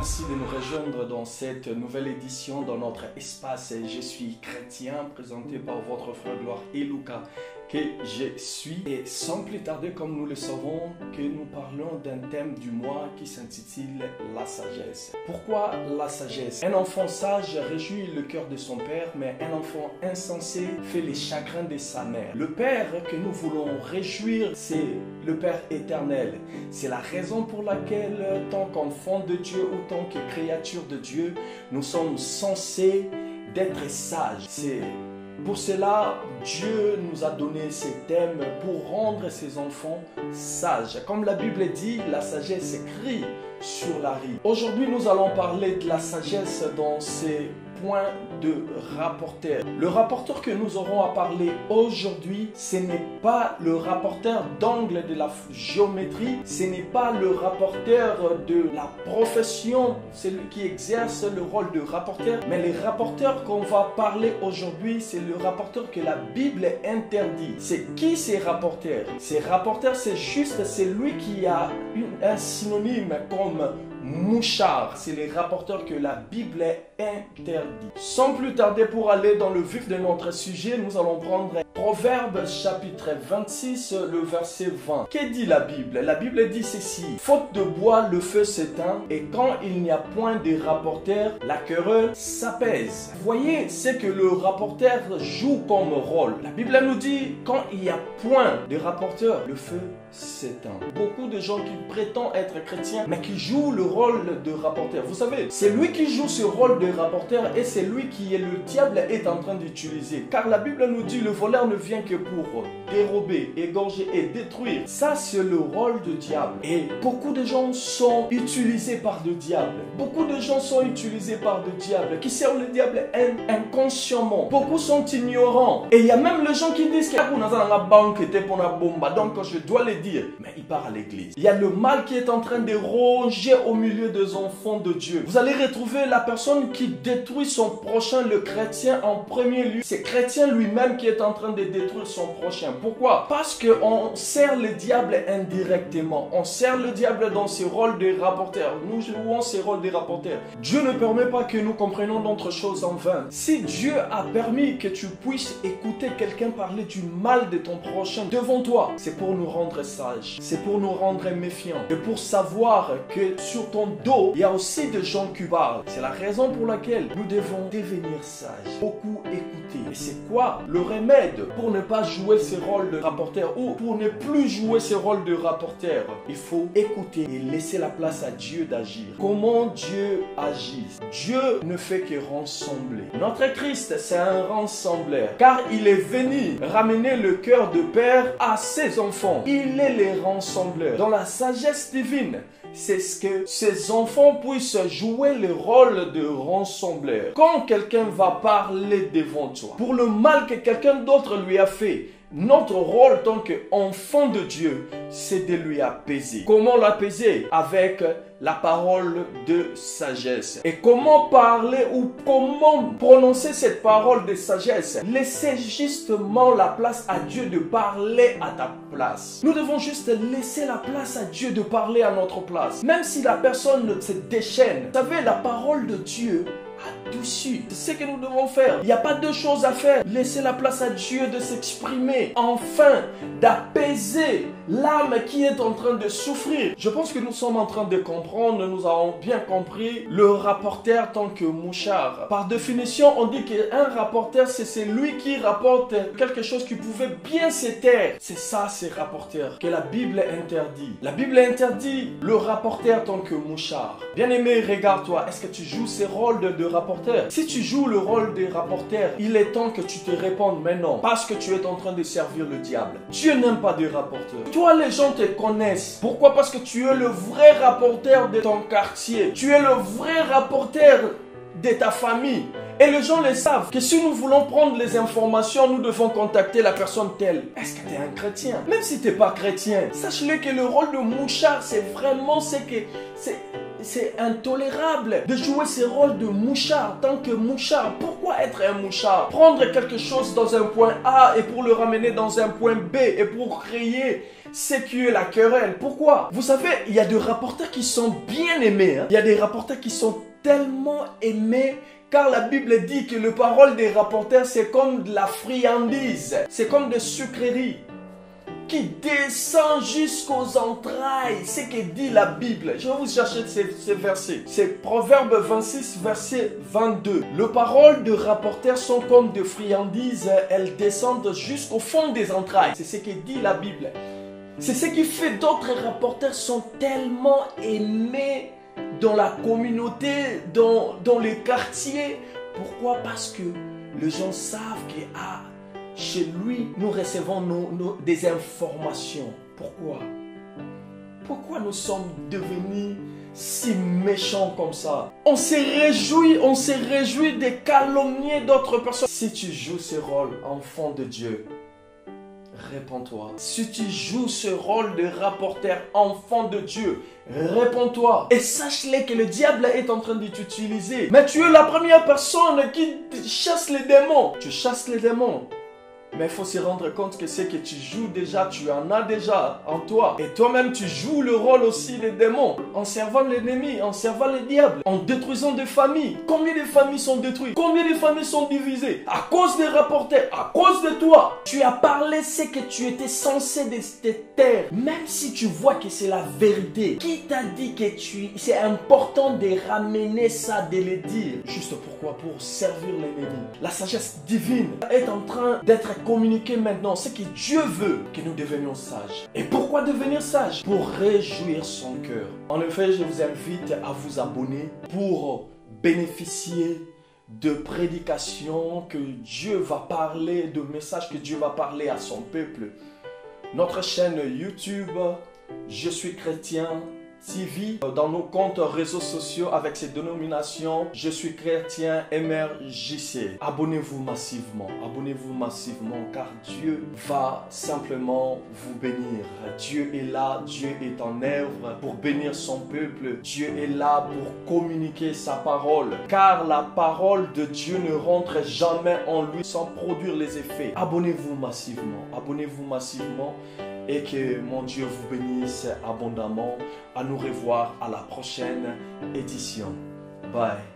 merci de nous rejoindre dans cette nouvelle édition dans notre espace Je suis chrétien, présenté par votre frère Gloire et Lucas, que je suis. Et sans plus tarder, comme nous le savons, que nous parlons d'un thème du mois qui s'intitule la sagesse. Pourquoi la sagesse? Un enfant sage réjouit le cœur de son père, mais un enfant insensé fait les chagrins de sa mère. Le Père que nous voulons réjouir, c'est le Père éternel. C'est la raison pour laquelle, tant qu'enfant de Dieu ou tant que créature de Dieu, nous sommes censés d'être sages. C'est pour cela, Dieu nous a donné ces thèmes pour rendre ses enfants sages. Comme la Bible dit, la sagesse écrit sur la rive. Aujourd'hui, nous allons parler de la sagesse dans ces points de rapporteur. Le rapporteur que nous aurons à parler aujourd'hui, ce n'est pas le rapporteur d'angle de la géométrie, ce n'est pas le rapporteur de la profession, celui qui exerce le rôle de rapporteur, mais les rapporteurs qu'on va parler aujourd'hui, c'est le rapporteur que la Bible interdit. C'est qui ces rapporteurs? Ces rapporteurs, c'est juste celui qui a un synonyme comme mouchard. C'est les rapporteurs que la Bible interdit. Sans plus tarder, pour aller dans le vif de notre sujet, nous allons prendre Proverbes chapitre 26, le verset 20. Que dit la Bible? La Bible dit ceci: faute de bois, le feu s'éteint, et quand il n'y a point de rapporteur, la querelle s'apaise. Vous voyez ce que le rapporteur joue comme rôle. La Bible nous dit, quand il n'y a point de rapporteur, le feu s'éteint. Beaucoup de gens qui prétendent être chrétiens, mais qui jouent le rôle de rapporteur. Vous savez, c'est lui qui joue ce rôle de rapporteur et c'est lui qui est le diable est en train d'utiliser. Car la Bible nous dit, le voleur ne vient que pour dérober, égorger et détruire. Ça, c'est le rôle du diable. Et beaucoup de gens sont utilisés par le diable. Beaucoup de gens sont utilisés par le diable, qui servent le diable inconsciemment. Beaucoup sont ignorants. Et il y a même les gens qui disent que donc je dois le dire, mais il part à l'église. Il y a le mal qui est en train de ronger au milieu des enfants de Dieu. Vous allez retrouver la personne qui détruit son prochain, le chrétien en premier lieu. C'est chrétien lui-même qui est en train de détruire son prochain. Pourquoi? Parce qu'on sert le diable indirectement. On sert le diable dans ses rôles de rapporteur. Nous jouons ces rôles de rapporteur. Dieu ne permet pas que nous comprenions d'autres choses en vain. Si Dieu a permis que tu puisses écouter quelqu'un parler du mal de ton prochain devant toi, c'est pour nous rendre sages. C'est pour nous rendre méfiants. Et pour savoir que sur ton dos, il y a aussi des gens qui parlent. C'est la raison pour laquelle nous devons devenir sages. Beaucoup écouter. Et c'est quoi le remède pour ne pas jouer ce rôle de rapporteur ou pour ne plus jouer ce rôle de rapporteur? Il faut écouter et laisser la place à Dieu d'agir. Comment Dieu agit? Dieu ne fait que rassembler. Notre Christ, c'est un rassembleur. Car il est venu ramener le cœur de père à ses enfants. Il est le rassembleur. Dans la sagesse divine, c'est ce que ces enfants puissent jouer le rôle de rassembleur. Quand quelqu'un va parler devant toi, pour le mal que quelqu'un d'autre lui a fait, notre rôle tant qu'enfant de Dieu, c'est de lui apaiser. Comment l'apaiser? Avec la parole de sagesse. Et comment parler ou comment prononcer cette parole de sagesse? Laissez justement la place à Dieu de parler à ta place. Nous devons juste laisser la place à Dieu de parler à notre place. Même si la personne se déchaîne. Vous savez, la parole de Dieu dessus. C'est ce que nous devons faire. Il n'y a pas deux choses à faire. Laissez la place à Dieu de s'exprimer, enfin d'apaiser l'âme qui est en train de souffrir. Je pense que nous sommes en train de comprendre, nous avons bien compris le rapporteur tant que mouchard. Par définition, on dit qu'un rapporteur, c'est celui qui rapporte quelque chose qui pouvait bien se taire. C'est ça, ces rapporteurs que la Bible interdit. La Bible interdit le rapporteur tant que mouchard. Bien-aimé, regarde-toi. Est-ce que tu joues ce rôle de rapporteur? Si tu joues le rôle des rapporteurs, il est temps que tu te répondes maintenant parce que tu es en train de servir le diable. Dieu n'aime pas des rapporteurs. Toi, les gens te connaissent. Pourquoi? Parce que tu es le vrai rapporteur de ton quartier. Tu es le vrai rapporteur de ta famille. Et les gens le savent que si nous voulons prendre les informations, nous devons contacter la personne telle. Est-ce que tu es un chrétien? Même si tu n'es pas chrétien, sache-le que le rôle de mouchard, c'est vraiment c'est intolérable de jouer ce rôle de mouchard tant que mouchard. Pourquoi être un mouchard? Prendre quelque chose dans un point A et pour le ramener dans un point B et pour créer c'est qui est la querelle. Pourquoi? Vous savez, il y a des rapporteurs qui sont bien aimés. Il y a des rapporteurs qui sont tellement aimés, car la Bible dit que le parole des rapporteurs, c'est comme de la friandise. C'est comme des sucreries qui descend jusqu'aux entrailles. C'est ce que dit la Bible. Je vais vous chercher ces versets. C'est Proverbe 26, verset 22. Les paroles de rapporteurs sont comme de friandises. Elles descendent jusqu'au fond des entrailles. C'est ce que dit la Bible. C'est ce qui fait d'autres rapporteurs sont tellement aimés dans la communauté, dans les quartiers. Pourquoi? Parce que les gens savent que chez lui, nous recevons des informations. Pourquoi? Pourquoi nous sommes devenus si méchants comme ça? On se réjouit de calomnier d'autres personnes. Si tu joues ce rôle, enfant de Dieu, réponds-toi. Si tu joues ce rôle de rapporteur, enfant de Dieu, réponds-toi. Et sache-le que le diable est en train de t'utiliser. Mais tu es la première personne qui chasse les démons. Tu chasses les démons. Mais il faut se rendre compte que c'est que tu joues déjà, tu en as déjà en toi. Et toi-même, tu joues le rôle aussi des démons. En servant l'ennemi, en servant le diable, en détruisant des familles. Combien de familles sont détruites? Combien de familles sont divisées? À cause des rapporteurs, à cause de toi. Tu as parlé ce que tu étais censé te taire. Même si tu vois que c'est la vérité. Qui t'a dit que c'est important de ramener ça, de le dire? Juste pourquoi? Pour servir l'ennemi. La sagesse divine est en train d'être communiquer maintenant ce que Dieu veut, que nous devenions sages. Et pourquoi devenir sages? Pour réjouir son cœur. En effet, je vous invite à vous abonner pour bénéficier de prédications que Dieu va parler, de messages que Dieu va parler à son peuple. Notre chaîne YouTube, Je suis chrétien TV, dans nos comptes réseaux sociaux avec ces dénominations, Je suis chrétien MRJC. Abonnez-vous massivement, car Dieu va simplement vous bénir. Dieu est là, Dieu est en œuvre pour bénir son peuple. Dieu est là pour communiquer sa parole, car la parole de Dieu ne rentre jamais en lui sans produire les effets. Abonnez-vous massivement. Et que mon Dieu vous bénisse abondamment. À nous revoir à la prochaine édition. Bye.